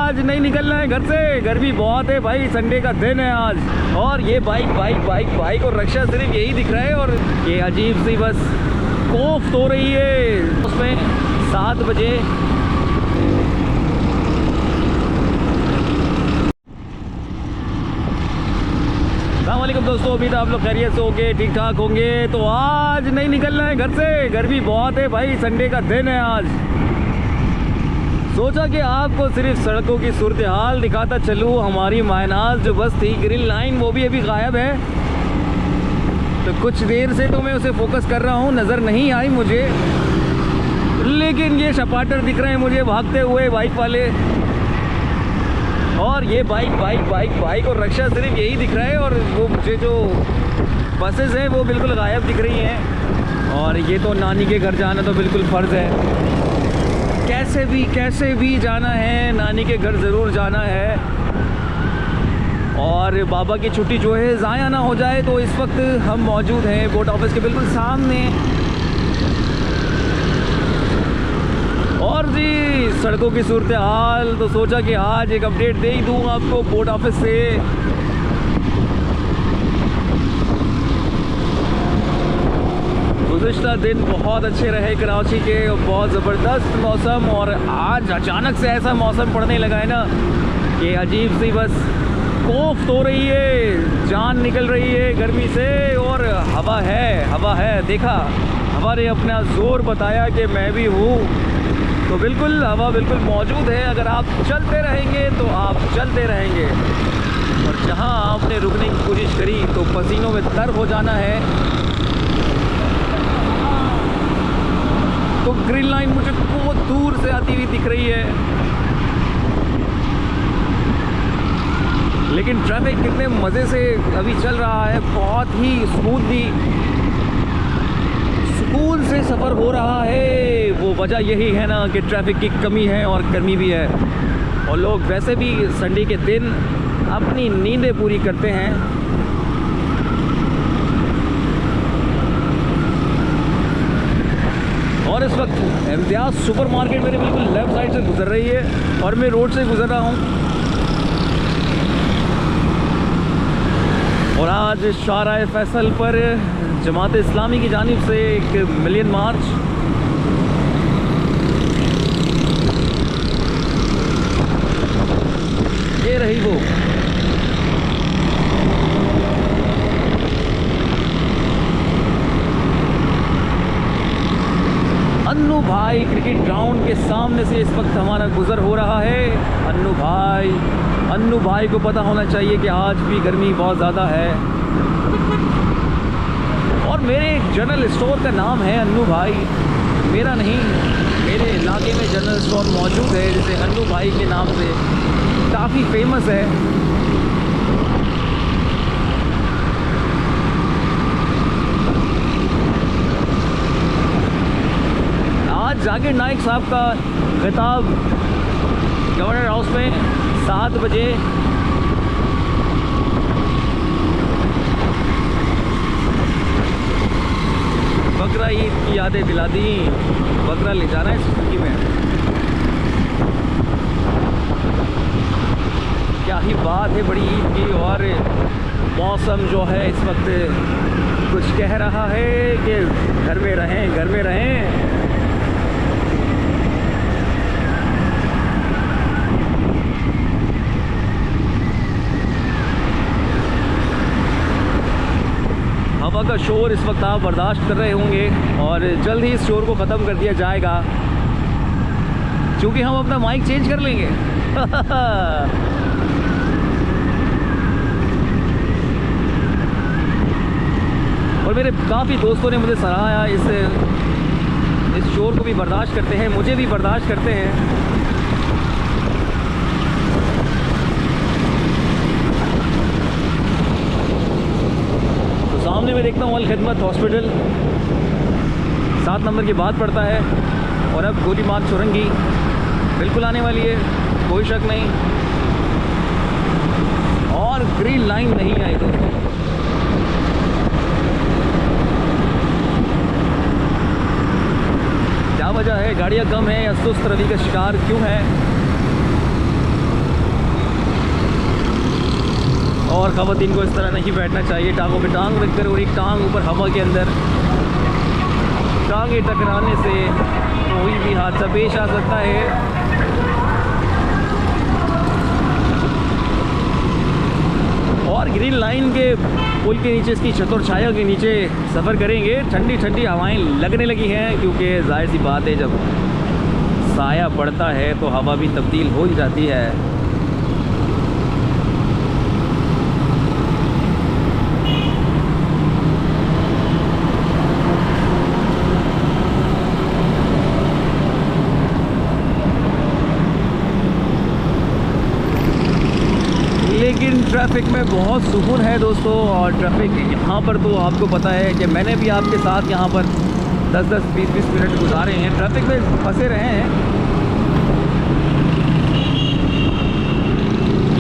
आज नहीं निकलना है घर से, गर्मी बहुत है भाई, संडे का दिन है आज। और ये बाइक और रक्षा सिर्फ यही दिख रहा है। और ये अजीब सी बस कोफ तो रही है उसमें 7 बजे। अस्सलामुअलैकुम दोस्तों, उम्मीद है आप लोग खैरियत से होंगे, ठीक ठाक होंगे। तो आज नहीं निकलना है घर से, गर्मी बहुत है भाई, संडे का दिन है आज। सोचा कि आपको सिर्फ सड़कों की सूरत हाल दिखाता चलूँ। हमारी मायनाज जो बस थी ग्रीन लाइन, वो भी अभी गायब है। तो कुछ देर से तो मैं उसे फोकस कर रहा हूँ, नज़र नहीं आई मुझे, लेकिन ये शपाटर दिख रहे हैं मुझे भागते हुए बाइक वाले। और ये बाइक और रक्षा सिर्फ यही दिख रहा है। और वो मुझे जो बसेस हैं वो बिल्कुल गायब दिख रही हैं। और ये तो नानी के घर जाना तो बिल्कुल फ़र्ज़ है, कैसे भी जाना है, नानी के घर ज़रूर जाना है। और बाबा की छुट्टी जो है ज़ाया ना हो जाए, तो इस वक्त हम मौजूद हैं बोर्ड ऑफिस के बिल्कुल सामने। और जी सड़कों की सूरत हाल, तो सोचा कि आज एक अपडेट दे ही दूँ आपको बोर्ड ऑफिस से। गुज़िश्ता दिन बहुत अच्छे रहे कराची के, बहुत ज़बरदस्त मौसम। और आज अचानक से ऐसा मौसम पड़ने लगा है ना कि अजीब सी बस कोफ तो रही है, जान निकल रही है गर्मी से। और हवा है, देखा हवा ने अपना ज़ोर बताया कि मैं भी हूँ। तो बिल्कुल हवा बिल्कुल मौजूद है। अगर आप चलते रहेंगे तो आप चलते रहेंगे। और जहाँ आपने रुकने की कोशिश करी तो पसीनों में तर हो जाना है। तो ग्रीन लाइन मुझे बहुत दूर से आती हुई दिख रही है, लेकिन ट्रैफिक कितने मज़े से अभी चल रहा है, बहुत ही स्मूथली, सुकून से सफ़र हो रहा है। वो वजह यही है ना कि ट्रैफिक की कमी है और गर्मी भी है। और लोग वैसे भी संडे के दिन अपनी नींदें पूरी करते हैं। और इस वक्त इम्तियाज़ सुपरमार्केट मेरे बिल्कुल लेफ़्ट साइड से गुजर रही है और मैं रोड से गुजर रहा हूँ। और आज शाहराह फैसल पर जमात इस्लामी की जानिब से एक मिलियन मार्च। ये रही वो अन्नू भाई क्रिकेट ग्राउंड के सामने से इस वक्त हमारा गुज़र हो रहा है। अन्नू भाई को पता होना चाहिए कि आज भी गर्मी बहुत ज़्यादा है। और मेरे जनरल स्टोर का नाम है अन्नू भाई, मेरा नहीं, मेरे इलाके में जनरल स्टोर मौजूद है जिसे अन्नू भाई के नाम से काफ़ी फेमस है। आज जाकिर नाइक साहब का खिताब गवर्नर हाउस में 7 बजे। बकरा ईद की यादें दिला दी, बकरा ले जाना है सुजुकी में। क्या ही बात है बड़ी ईद की। और मौसम जो है इस वक्त कुछ कह रहा है कि घर में रहें। हवा का शोर इस वक्त आप बर्दाश्त कर रहे होंगे और जल्द ही इस शोर को ख़त्म कर दिया जाएगा, क्योंकि हम अपना माइक चेंज कर लेंगे। और मेरे काफ़ी दोस्तों ने मुझे सराहा, इस शोर को भी बर्दाश्त करते हैं, मुझे भी बर्दाश्त करते हैं। सामने में देखता हूँ अल खिदमत हॉस्पिटल 7 नंबर के बाद पड़ता है। और अब गोली मार्ग चुरंगी बिल्कुल आने वाली है, कोई शक नहीं। और ग्रीन लाइन नहीं आई दोस्तों। क्या वजह है, गाड़ियाँ कम हैं या सुस्त रवि का शिकार क्यों है? और ख़वातीन को इस तरह नहीं बैठना चाहिए, टांगों पे टांग रखकर और एक टांग ऊपर हवा के अंदर। टांगे टकराने से कोई भी हादसा पेश आ सकता है। और ग्रीन लाइन के पुल के नीचे, इसकी छतों छाया के नीचे सफ़र करेंगे। ठंडी ठंडी हवाएं लगने लगी हैं, क्योंकि जाहिर सी बात है जब साया पड़ता है तो हवा भी तब्दील हो ही जाती है। लेकिन ट्रैफिक में बहुत सुकून है दोस्तों। और ट्रैफिक यहाँ पर तो आपको पता है कि मैंने भी आपके साथ यहाँ पर 10-10, 20-20 मिनट गुजारे हैं, ट्रैफिक में फंसे रहे हैं।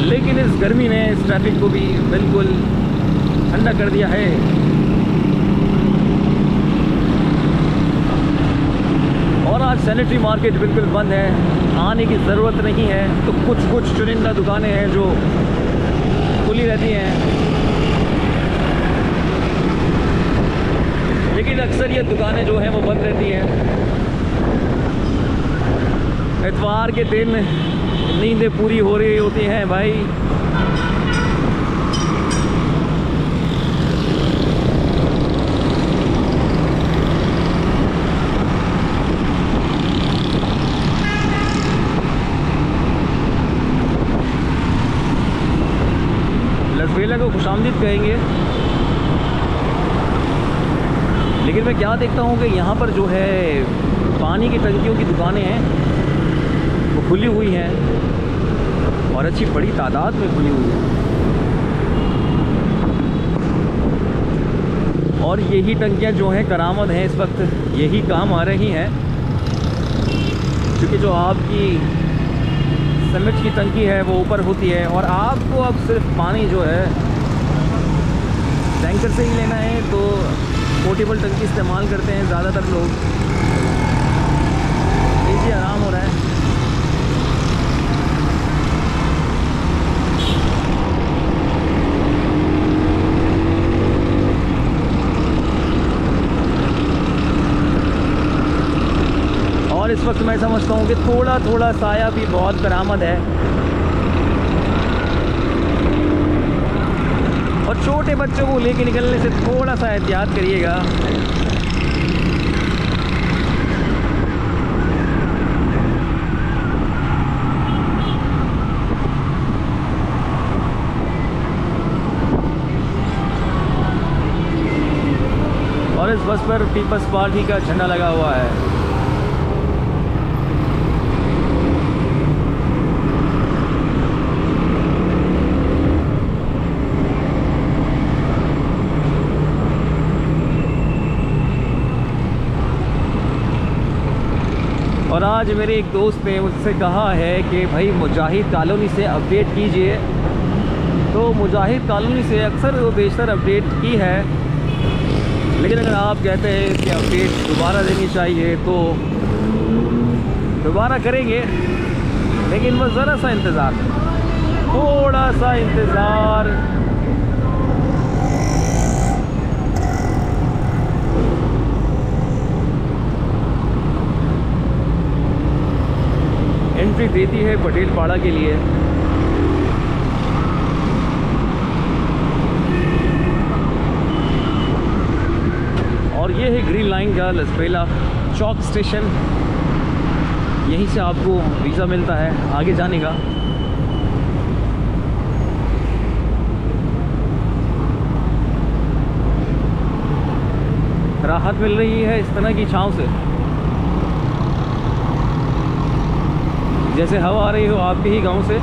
लेकिन इस गर्मी ने इस ट्रैफिक को भी बिल्कुल ठंडा कर दिया है। और आज सैनिटरी मार्केट बिल्कुल बंद है, आने की ज़रूरत नहीं है। तो कुछ चुनिंदा दुकानें हैं जो खुली रहती हैं, लेकिन अक्सर ये दुकानें जो हैं वो बंद रहती हैं। इतवार के दिन नींदें पूरी हो रही होती हैं भाई। लसवेला को खुशामदीद कहेंगे। लेकिन मैं क्या देखता हूँ कि यहाँ पर जो है पानी की टंकियों की दुकानें हैं वो खुली हुई हैं, और अच्छी बड़ी तादाद में खुली हुई है। और यही टंकियाँ जो हैं करामत हैं, इस वक्त यही काम आ रही हैं। क्योंकि जो आपकी सीमेंट की टंकी है वो ऊपर होती है, और आपको अब सिर्फ पानी जो है टैंकर से ही लेना है। तो पोर्टेबल टंकी इस्तेमाल करते हैं ज़्यादातर लोग। इजी आराम हो रहा है। और इस वक्त मैं समझता हूँ कि थोड़ा थोड़ा साया भी बहुत करामत है। और छोटे बच्चों को लेके निकलने से थोड़ा सा एहतियात करिएगा। और इस बस पर पीपल्स पार्टी का झंडा लगा हुआ है। और आज मेरे एक दोस्त ने मुझसे कहा है कि भाई मुजाहिद कॉलोनी से अपडेट कीजिए। तो मुजाहिद कॉलोनी से अक्सर वो बेशतर अपडेट की है, लेकिन अगर आप कहते हैं कि अपडेट दोबारा देनी चाहिए तो दोबारा करेंगे। लेकिन बस ज़रा सा इंतज़ार, थोड़ा सा इंतज़ार। एंट्री देती है पटेल पाड़ा के लिए। और ये है ग्रीन लाइन का लसबेला चौक स्टेशन। यहीं से आपको वीज़ा मिलता है आगे जाने का। राहत मिल रही है इस तरह की छांव से, जैसे हवा आ रही हो आपके ही गांव से।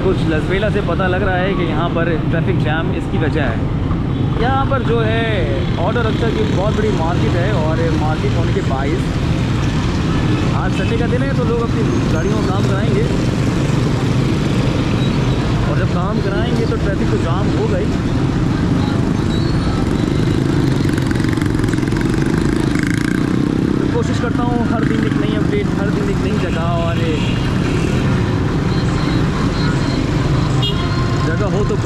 कुछ लसबेला से पता लग रहा है कि यहाँ पर ट्रैफिक जैम इसकी वजह है। यहाँ पर जो है ऑटो रिक्शा की बहुत बड़ी मार्केट है, और मार्केट होने के बाइस आज संडे का दिन है तो लोग अपनी गाड़ियों में काम कराएंगे। और जब काम कराएंगे तो ट्रैफिक तो जाम हो गई।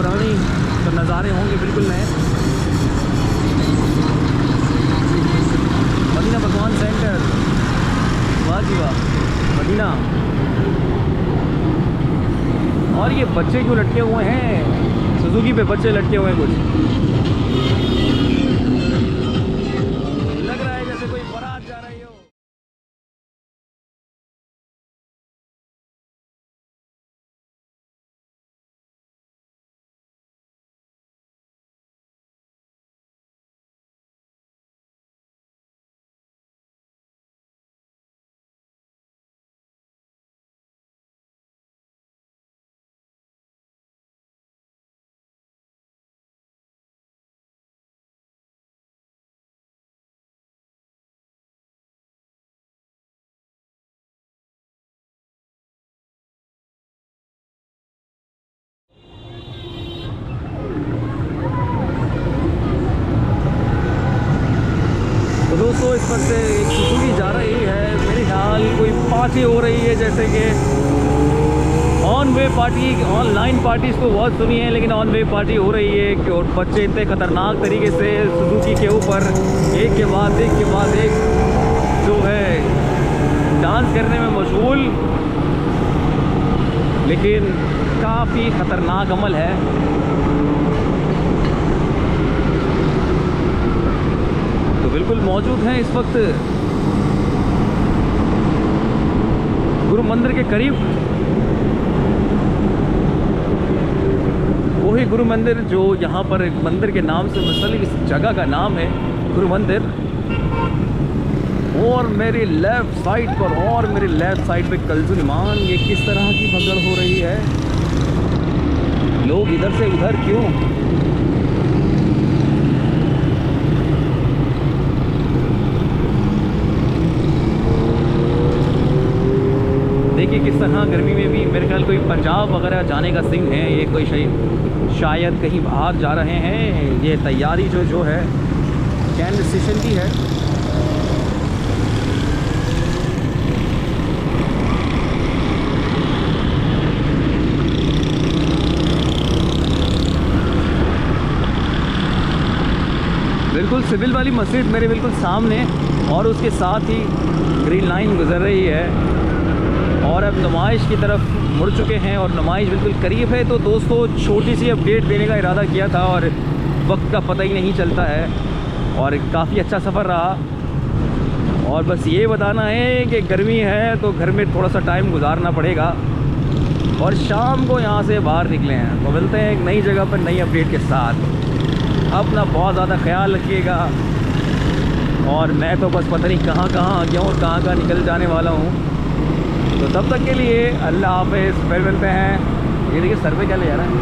पुरानी तो नज़ारे होंगे बिल्कुल नए। मदीना भगवान सेंटर, वाह जी वाह मदीना। और ये बच्चे क्यों लटके हुए हैं? सुजुकी पे बच्चे लटके हुए हैं कुछ, लग रहा है जैसे कोई बारात जा रही हो। तो दोस्तों इस पर से एक सुजुकी जा रही है, मेरे ख्याल कोई पार्टी हो रही है, जैसे कि on way party. Online parties तो बहुत सुनी है, लेकिन ऑन वे पार्टी हो रही है कि और बच्चे इतने ख़तरनाक तरीके से सुजुकी के ऊपर एक के बाद एक जो है डांस करने में मशगूल, लेकिन काफ़ी ख़तरनाक अमल है। तो बिल्कुल मौजूद हैं इस वक्त गुरु मंदिर के करीब, वही गुरु मंदिर जो यहाँ पर एक मंदिर के नाम से मुंसलिक इस जगह का नाम है गुरु मंदिर। और मेरी लेफ़्ट साइड पे कल्जुल ईमान। ये किस तरह की भगदड़ हो रही है, लोग इधर से उधर क्यों? देखिए किस तरह गर्मी में भी मेरे ख्याल कोई पंजाब वगैरह जाने का सीन है। ये कोई शायद कहीं बाहर जा रहे हैं। ये तैयारी जो है कैंट स्टेशन की है। बिल्कुल सिविल वाली मस्जिद मेरे बिल्कुल सामने, और उसके साथ ही ग्रीन लाइन गुजर रही है और अब नुमाइश की तरफ मुड़ चुके हैं और नुमाइश बिल्कुल करीब है। तो दोस्तों छोटी सी अपडेट देने का इरादा किया था और वक्त का पता ही नहीं चलता है, और काफ़ी अच्छा सफ़र रहा। और बस ये बताना है कि गर्मी है तो घर में थोड़ा सा टाइम गुजारना पड़ेगा, और शाम को यहाँ से बाहर निकले हैं। तो मिलते हैं एक नई जगह पर नई अपडेट के साथ। अपना बहुत ज़्यादा ख्याल रखिएगा, और मैं तो बस पता नहीं कहाँ आ गया हूँ और कहाँ निकल जाने वाला हूँ। तो तब तक के लिए अल्लाह हाफ़िज़, फिर मिलते हैं। ये देखिए सर पे क्या ले जा रहा है।